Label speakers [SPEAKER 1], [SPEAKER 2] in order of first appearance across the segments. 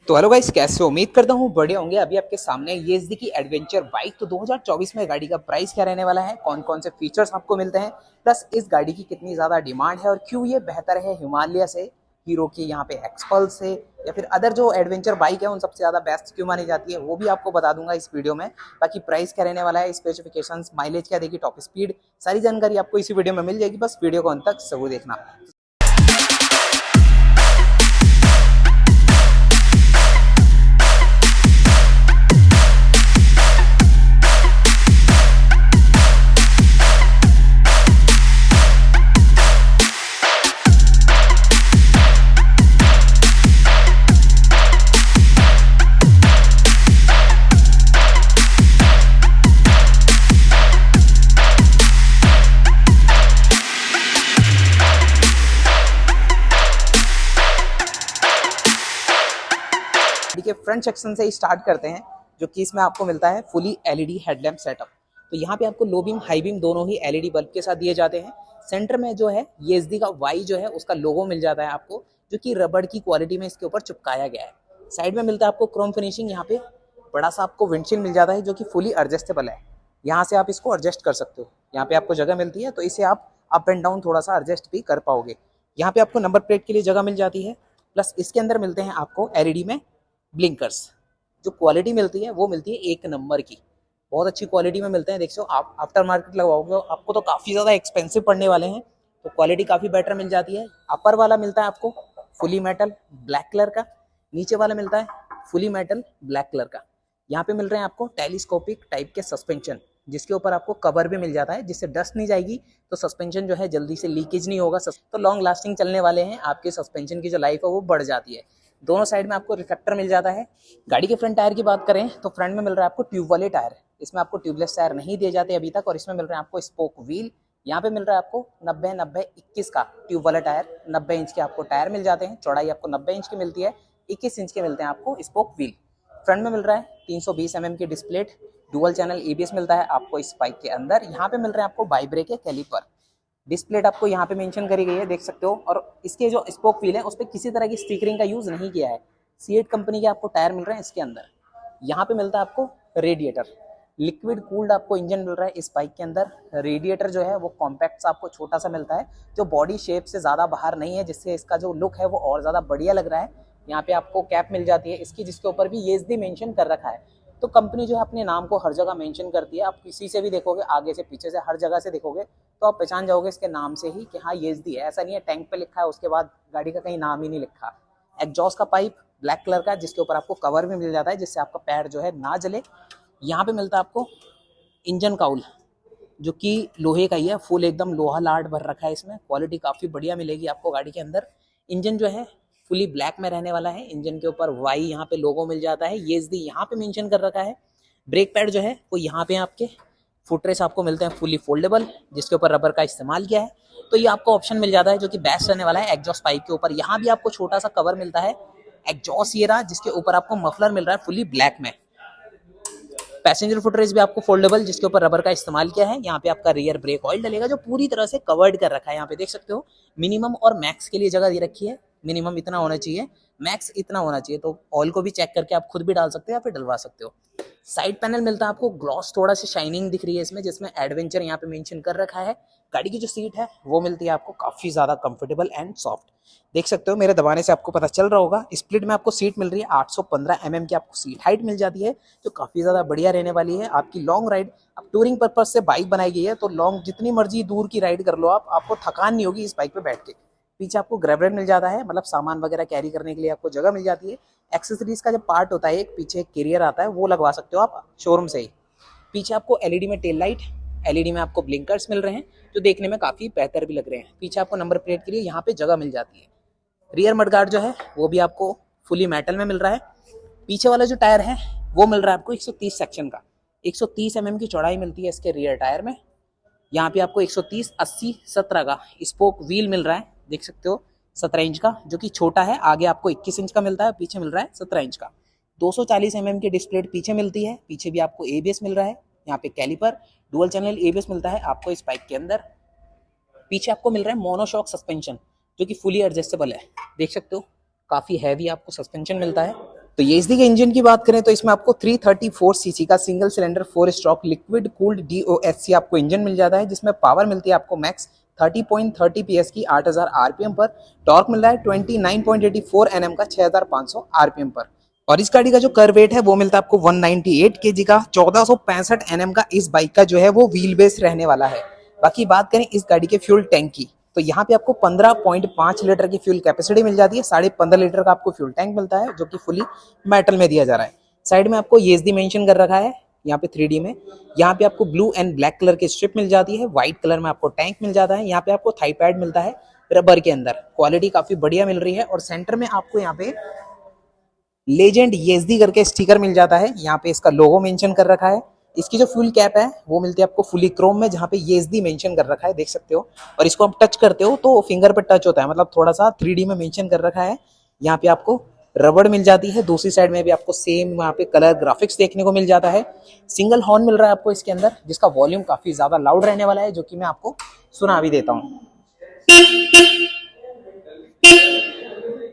[SPEAKER 1] तो hello guys, कैसे हो? उम्मीद करता हूँ बढ़िया होंगे। अभी आपके सामने येज़दी की एडवेंचर बाइक। तो 2024 में गाड़ी का प्राइस क्या रहने वाला है, कौन कौन से फीचर्स आपको मिलते हैं, प्लस इस गाड़ी की कितनी ज़्यादा डिमांड है और क्यों ये बेहतर है हिमालय से, हीरो की यहाँ पे एक्सपल्स से, या फिर अदर जो एडवेंचर बाइक है उन सबसे ज़्यादा बेस्ट क्यों मानी जाती है, वो भी आपको बता दूंगा इस वीडियो में। बाकी प्राइस क्या रहने वाला है, स्पेसिफिकेशंस, माइलेज क्या देगी, टॉप स्पीड, सारी जानकारी आपको इसी वीडियो में मिल जाएगी। बस वीडियो को अंत तक जरूर देखना। के फ्रंट सेक्शन से ही स्टार्ट करते हैं, जो कि इसमें आपको मिलता है फुली एलईडी हेडलैम्प सेटअप। तो यहाँ पे आपको लो बीम हाई बीम दोनों ही एलईडी बल्ब के साथ दिए जाते हैं। सेंटर में जो है येज़दी का वाई जो है उसका लोगो मिल जाता है आपको, जो कि रबड़ की क्वालिटी में इसके ऊपर चिपकाया गया है। साइड में मिलता है आपको क्रोम फिनिशिंग। यहाँ पे बड़ा सा आपको विंडशील्ड मिल जाता है, जो कि फुली एडजस्टेबल है। यहाँ से आप इसको एडजस्ट कर सकते हो। यहाँ पे आपको जगह मिलती है, तो इसे आप अप एंड डाउन थोड़ा सा एडजस्ट भी कर पाओगे। यहाँ पे आपको नंबर प्लेट के लिए जगह मिल जाती है। प्लस इसके अंदर मिलते हैं आपको एलईडी में ब्लिंकर्स। जो क्वालिटी मिलती है वो मिलती है एक नंबर की, बहुत अच्छी क्वालिटी में मिलते हैं। देखो आप आफ्टर मार्केट लगवाओगे आपको तो काफ़ी ज़्यादा एक्सपेंसिव पड़ने वाले हैं, तो क्वालिटी काफ़ी बेटर मिल जाती है। अपर वाला मिलता है आपको फुली मेटल ब्लैक कलर का, नीचे वाला मिलता है फुली मेटल ब्लैक कलर का। यहाँ पे मिल रहे हैं आपको टेलीस्कोपिक टाइप के सस्पेंशन, जिसके ऊपर आपको कवर भी मिल जाता है, जिससे डस्ट नहीं जाएगी, तो सस्पेंशन जो है जल्दी से लीकेज नहीं होगा, तो लॉन्ग लास्टिंग चलने वाले हैं। आपके सस्पेंशन की जो लाइफ है वो बढ़ जाती है। दोनों साइड में आपको रिफ्लेक्टर मिल जाता है। गाड़ी के फ्रंट टायर की बात करें तो फ्रंट में मिल रहा है आपको ट्यूब वाले टायर। इसमें आपको ट्यूबलेस टायर नहीं दिए जाते अभी तक, और इसमें मिल रहे हैं आपको स्पोक व्हील। यहाँ पे मिल रहा है आपको 90-90-21 का ट्यूब वाला टायर। 90 इंच के आपको टायर मिल जाते हैं, चौड़ाई आपको 90 इंच की मिलती है, 21 इंच के मिलते हैं आपको स्पोक व्हील। फ्रंट में मिल रहा है 320 mm की डिस्प्ले, डुअल चैनल एबीएस मिलता है आपको इस बाइक के अंदर। यहाँ पे मिल रहे हैं आपको बाइब्रेक के कैलिपर। डिस्प्लेट आपको यहाँ पे मेंशन करी गई है, देख सकते हो। और इसके जो स्पोक व्हील है उस पर किसी तरह की स्टिकरिंग का यूज़ नहीं किया है। सीएट कंपनी के आपको टायर मिल रहे हैं इसके अंदर। यहाँ पे मिलता है आपको रेडिएटर, लिक्विड कूल्ड आपको इंजन मिल रहा है इस बाइक के अंदर। रेडिएटर जो है वो कॉम्पैक्ट सा आपको छोटा सा मिलता है, जो बॉडी शेप से ज़्यादा बाहर नहीं है, जिससे इसका जो लुक है वो और ज़्यादा बढ़िया लग रहा है। यहाँ पे आपको कैप मिल जाती है इसकी, जिसके ऊपर भी येज़दी मेंशन कर रखा है। तो कंपनी जो है अपने नाम को हर जगह मेंशन करती है। आप किसी से भी देखोगे, आगे से पीछे से हर जगह से देखोगे, तो आप पहचान जाओगे इसके नाम से ही कि हाँ येज़दी है। ऐसा नहीं है टैंक पे लिखा है उसके बाद गाड़ी का कहीं नाम ही नहीं लिखा। एग्जॉस्ट का पाइप ब्लैक कलर का, जिसके ऊपर आपको कवर भी मिल जाता है, जिससे आपका पैर जो है ना जले। यहाँ पे मिलता है आपको इंजन काउल, जो कि लोहे का ही है, फुल एकदम लोहा लाट भर रखा है इसमें। क्वालिटी काफ़ी बढ़िया मिलेगी आपको गाड़ी के अंदर। इंजन जो है फुली ब्लैक में रहने वाला है। इंजन के ऊपर वाई यहाँ पे लोगो मिल जाता है, येज़दी यहाँ पे मेंशन कर रखा है। ब्रेक पैड जो है वो यहाँ पे आपके फुटरेस आपको मिलते हैं फुली फोल्डेबल, जिसके ऊपर रबर का इस्तेमाल किया है। तो ये आपको ऑप्शन मिल जाता है, जो कि बेस्ट रहने वाला है एग्जॉस्ट पाइप के ऊपर। यहाँ भी आपको छोटा सा कवर मिलता है एग्जॉस्ट ये रहा, जिसके ऊपर आपको मफलर मिल रहा है फुली ब्लैक में। पैसेंजर फुटरेस भी आपको फोल्डेबल, जिसके ऊपर रबर का इस्तेमाल किया है। यहाँ पे आपका रियर ब्रेक ऑयल डलेगा, जो पूरी तरह से कवर्ड कर रखा है। यहाँ पे देख सकते हो मिनिमम और मैक्स के लिए जगह दे रखी है। मिनिमम इतना होना चाहिए, मैक्स इतना होना चाहिए। तो ऑयल को भी चेक करके आप खुद भी डाल सकते हो या फिर डलवा सकते हो। साइड पैनल मिलता है आपको ग्लॉस, थोड़ा सी शाइनिंग दिख रही है इसमें, जिसमें एडवेंचर यहाँ पे मेंशन कर रखा है। गाड़ी की जो सीट है वो मिलती है आपको काफ़ी ज़्यादा कंफर्टेबल एंड सॉफ्ट। देख सकते हो मेरे दबाने से आपको पता चल रहा होगा। स्प्लिट में आपको सीट मिल रही है 815 mm की आपको सीट हाइट मिल जाती है, जो काफ़ी ज़्यादा बढ़िया रहने वाली है आपकी लॉन्ग राइड। अब टूरिंग पर्पज से बाइक बनाई गई है, तो लॉन्ग जितनी मर्जी दूर की राइड कर लो आप, आपको थकान नहीं होगी इस बाइक पे बैठ के। पीछे आपको ग्रैब रेल मिल जाता है, मतलब सामान वगैरह कैरी करने के लिए आपको जगह मिल जाती है। एक्सेसरीज का जो पार्ट होता है, एक पीछे एक कैरियर आता है, वो लगवा सकते हो आप शोरूम से ही। पीछे आपको एलईडी में टेल लाइट, एलईडी में आपको ब्लिंकर्स मिल रहे हैं, जो देखने में काफ़ी बेहतर भी लग रहे हैं। पीछे आपको नंबर प्लेट के लिए यहाँ पे जगह मिल जाती है। रियर मडगार्ड जो है वो भी आपको फुली मेटल में मिल रहा है। पीछे वाला जो टायर है वो मिल रहा है आपको 130 सेक्शन का, 130 mm की चौड़ाई मिलती है इसके रियर टायर में। यहाँ पे आपको 130, 80, 17 का स्पोक व्हील मिल रहा है, देख सकते हो 17 इंच का, जो कि छोटा है। आगे आपको 21 इंच का मिलता है, पीछे मिल रहा है 17 इंच का। 240 mm की डिस्प्ले पीछे मिलती है, पीछे भी आपको एबीएस मिल रहा है। यहाँ पे कैलिपर डुअल चैनल एबीएस मिलता है आपको इस बाइक के अंदर। पीछे आपको मिल रहा है मोनोशॉक सस्पेंशन, जो कि फुली एडजस्टेबल है, देख सकते हो काफ़ी हैवी आपको सस्पेंशन मिलता है। तो ये इसकी के इंजन की बात करें तो इसमें आपको 334 सीसी का single cylinder 4 stroke liquid cooled DOHC आपको इंजन मिल जाता है, जिसमें पावर मिलती है आपको मैक्स 30.30 PS की 8000 RPM पर। टॉर्क मिल रहा है 29.84 Nm का 6500 RPM पर। और इस गाड़ी का जो कर वेट है वो मिलता है आपको 198 kg का। 1465 Nm का इस बाइक का जो है वो व्हील बेस रहने वाला है। बाकी बात करें इस गाड़ी के फ्यूल टैंक की, तो यहाँ पे आपको 15.5 लीटर की फ्यूल कैपेसिटी मिल जाती है। 15.5 लीटर का आपको फ्यूल टैंक मिलता है, जो कि फुली मेटल में दिया जा रहा है। साइड में आपको ईएसडी मेंशन कर रखा है यहाँ पे 3D में। यहाँ पे आपको ब्लू एंड ब्लैक कलर की स्ट्रिप मिल जाती है। व्हाइट कलर में आपको टैंक मिल जाता है। यहाँ पे आपको थाई पैड मिलता है रबर के अंदर। क्वालिटी काफी बढ़िया मिल रही है। और सेंटर में आपको यहाँ पे लेजेंड ईएसडी करके स्टिकर मिल जाता है। यहाँ पे इसका लोगो मेंशन कर रखा है। इसकी जो फ्यूल कैप है वो मिलती है आपको फुली क्रोम में, जहाँ पे ईएसडी मेंशन कर रखा है, देख सकते हो। और इसको आप टच करते हो तो फिंगर पे टच होता है, मतलब थोड़ा सा 3D में मेंशन कर रखा है। यहाँ पे आपको रबड़ मिल जाती है। दूसरी साइड में भी आपको सेम वहाँ पे कलर ग्राफिक्स देखने को मिल जाता है। सिंगल हॉर्न मिल रहा है आपको इसके अंदर, जिसका वॉल्यूम काफी ज्यादा लाउड रहने वाला है, जो कि मैं आपको सुना भी देता हूँ।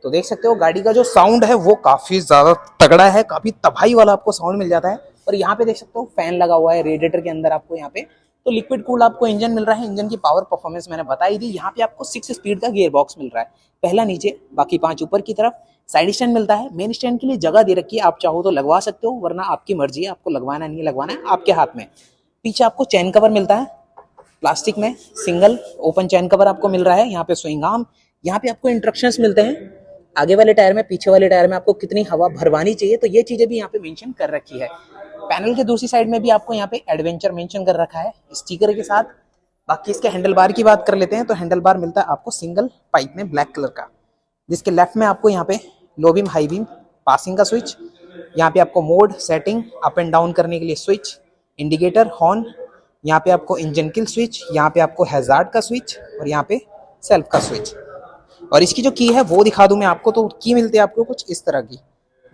[SPEAKER 1] तो देख सकते हो गाड़ी का जो साउंड है वो काफी ज्यादा तगड़ा है, काफी तबाही वाला आपको साउंड मिल जाता है। और यहाँ पे देख सकते हो फैन लगा हुआ है रेडिएटर के अंदर आपको। यहाँ पे तो लिक्विड कूल्ड आपको इंजन मिल रहा है। इंजन की पावर परफॉर्मेंस मैंने बताई थी। यहाँ पे आपको 6 स्पीड का गियर बॉक्स मिल रहा है, पहला नीचे बाकी 5 ऊपर की तरफ। साइड स्टैंड मिलता है। मेन स्टैंड के लिए जगह दे रखी है, आप चाहो तो लगवा सकते हो, वरना आपकी मर्जी है, आपको लगवाना नहीं लगवाना है आपके हाथ में। पीछे आपको चैन कवर मिलता है प्लास्टिक में, सिंगल ओपन चैन कवर आपको मिल रहा है। यहाँ पे स्विंग आर्म, यहाँ पे आपको इंस्ट्रक्शंस मिलते हैं आगे वाले टायर में, पीछे वाले टायर में आपको कितनी हवा भरवानी चाहिए, तो ये चीजें भी यहाँ पे मेंशन कर रखी है। पैनल के दूसरी साइड में भी आपको यहाँ पे एडवेंचर मेंशन कर रखा है स्टिकर के साथ। बाकी इसके हैंडल बार की बात कर लेते हैं, तो हैंडल बार मिलता है आपको सिंगल पाइप में ब्लैक कलर का, जिसके लेफ्ट में आपको यहाँ पे low beam high beam passing का स्विच, यहाँ पे आपको mode setting up and down करने के लिए स्विच, इंडिकेटर हॉर्न, यहाँ पे आपको इंजन किल स्विच, यहाँ पे आपको हैजार्ड का स्विच और यहाँ पे सेल्फ का स्विच। और इसकी जो की है वो दिखा दूं मैं आपको, तो की मिलती है आपको कुछ इस तरह की,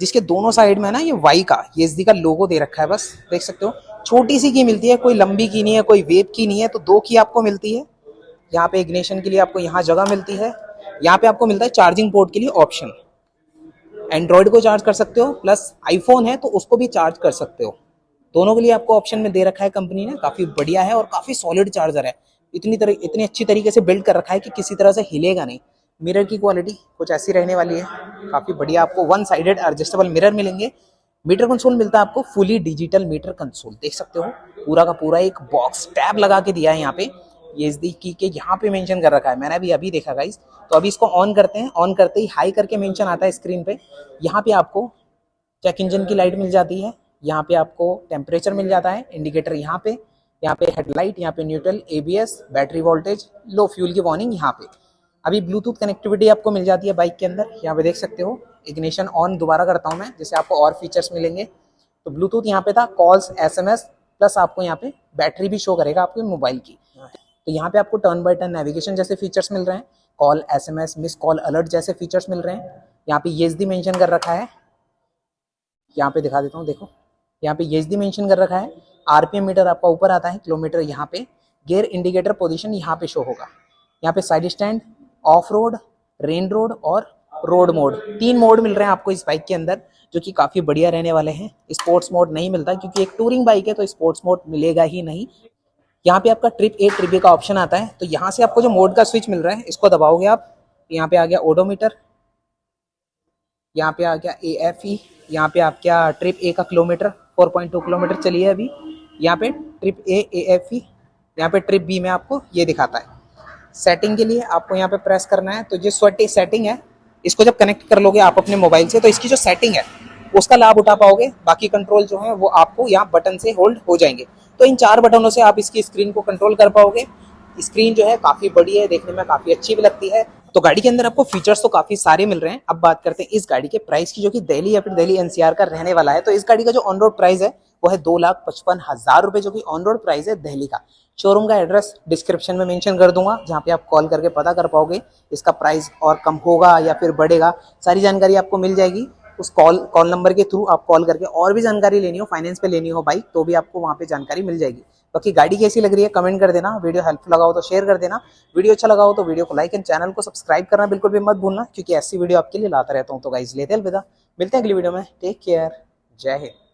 [SPEAKER 1] जिसके दोनों साइड में ना ये वाई का ईएसडी का लोगो दे रखा है, बस देख सकते हो। छोटी सी की मिलती है, कोई लंबी की नहीं है, कोई वेब की नहीं है, तो 2 की आपको मिलती है। यहाँ पे इग्निशन के लिए आपको यहाँ जगह मिलती है। यहाँ पे आपको मिलता है चार्जिंग पोर्ट के लिए ऑप्शन। एंड्रॉइड को चार्ज कर सकते हो, प्लस आईफोन है तो उसको भी चार्ज कर सकते हो। दोनों के लिए आपको ऑप्शन में दे रखा है कंपनी ने। काफी बढ़िया है और काफी सॉलिड चार्जर है। इतनी अच्छी तरीके से बिल्ड कर रखा है कि किसी तरह से हिलेगा नहीं। मिरर की क्वालिटी कुछ ऐसी रहने वाली है, काफी बढ़िया। आपको 1 साइडेड एडजस्टेबल मिरर मिलेंगे। मीटर कंसोल मिलता है आपको फुली डिजिटल मीटर कंसोल, देख सकते हो। पूरा का पूरा एक बॉक्स टैब लगा के दिया है यहाँ पे, ईएसडी की के यहाँ पे मेंशन कर रखा है। मैंने अभी देखा गाइस। तो अभी इसको ऑन करते हैं। ऑन करते ही हाई करके मेंशन आता है स्क्रीन पे। यहाँ पे आपको चेक इंजन की लाइट मिल जाती है। यहाँ पे आपको टेम्परेचर मिल जाता है, इंडिकेटर यहाँ पे हेडलाइट, यहाँ पे न्यूट्रल, एबीएस, बैटरी वोल्टेज, लो फ्यूल की वार्निंग यहाँ पे। अभी ब्लूटूथ कनेक्टिविटी आपको मिल जाती है बाइक के अंदर। यहाँ पे देख सकते हो। इग्निशन ऑन दोबारा करता हूँ मैं, जैसे आपको और फीचर्स मिलेंगे। तो ब्लूटूथ यहाँ पे था, कॉल्स, एसएमएस, प्लस आपको यहाँ पे बैटरी भी शो करेगा आपके मोबाइल की। तो यहाँ पे आपको टर्न बाय टर्न नेविगेशन जैसे फीचर्स मिल रहे हैं, call, SMS, miss call alert जैसे फीचर्स मिल रहे हैं। यहाँ पे ईएसडी मेंशन कर रखा है। यहाँ पे दिखा देता हूँ, देखो यहाँ पे ईएसडी मेंशन कर रखा है। आरपीएम मीटर आपका ऊपर आता है, किलोमीटर यहाँ पे। गियर इंडिकेटर पोजीशन यहाँ पे शो होगा। यहाँ पे side stand, of road, rain road और रोड मोड, 3 मोड मिल रहे हैं आपको इस बाइक के अंदर, जो कि काफी बढ़िया रहने वाले हैं। स्पोर्ट्स मोड नहीं मिलता, क्योंकि एक टूरिंग बाइक है तो स्पोर्ट्स मोड मिलेगा ही नहीं। यहाँ पे आपका ट्रिप ए ट्रिप बी का ऑप्शन आता है। तो यहाँ से आपको जो मोड का स्विच मिल रहा है, इसको दबाओगे आप, यहाँ पे आ गया ओडोमीटर, यहाँ पे आ गया AFE, यहाँ पे आप क्या ट्रिप ए का किलोमीटर 4.2 किलोमीटर चली है अभी। यहाँ पे ट्रिप ए AFE, यहाँ पे ट्रिप बी में आपको ये दिखाता है। सेटिंग के लिए आपको यहाँ पे प्रेस करना है। तो जो सेटिंग है, इसको जब कनेक्ट कर लोगे आप अपने मोबाइल से, तो इसकी जो सेटिंग है उसका लाभ उठा पाओगे। बाकी कंट्रोल जो है वो आपको यहाँ बटन से होल्ड हो जाएंगे। तो इन 4 बटनों से आप इसकी स्क्रीन को कंट्रोल कर पाओगे। स्क्रीन जो है काफी बड़ी है, देखने में काफी अच्छी भी लगती है। तो गाड़ी के अंदर आपको फीचर्स तो काफी सारे मिल रहे हैं। अब बात करते हैं इस गाड़ी के प्राइस की, जो कि दिल्ली या फिर दिल्ली NCR का रहने वाला है। तो इस गाड़ी का जो ऑन रोड प्राइस है वो है 2,55,000 रुपए, जो कि ऑन रोड प्राइस है दिल्ली का। शोरूम का एड्रेस डिस्क्रिप्शन में मेंशन कर दूंगा, जहाँ पे आप कॉल करके पता कर पाओगे इसका प्राइस और कम होगा या फिर बढ़ेगा, सारी जानकारी आपको मिल जाएगी। उस कॉल नंबर के थ्रू आप कॉल करके और भी जानकारी लेनी हो, फाइनेंस पे लेनी हो बाइक, तो भी आपको वहाँ पे जानकारी मिल जाएगी। बाकी गाड़ी कैसी लग रही है कमेंट कर देना, वीडियो हेल्पफुल लगा हो तो शेयर कर देना, वीडियो अच्छा लगा हो तो वीडियो को लाइक एंड चैनल को सब्सक्राइब करना बिल्कुल भी मत भूलना, क्योंकि ऐसी वीडियो आपके लिए लाता रहता हूँ। तो गाइस लेते हैं अलविदा, मिलते हैं अगली वीडियो में, टेक केयर, जय हिंद।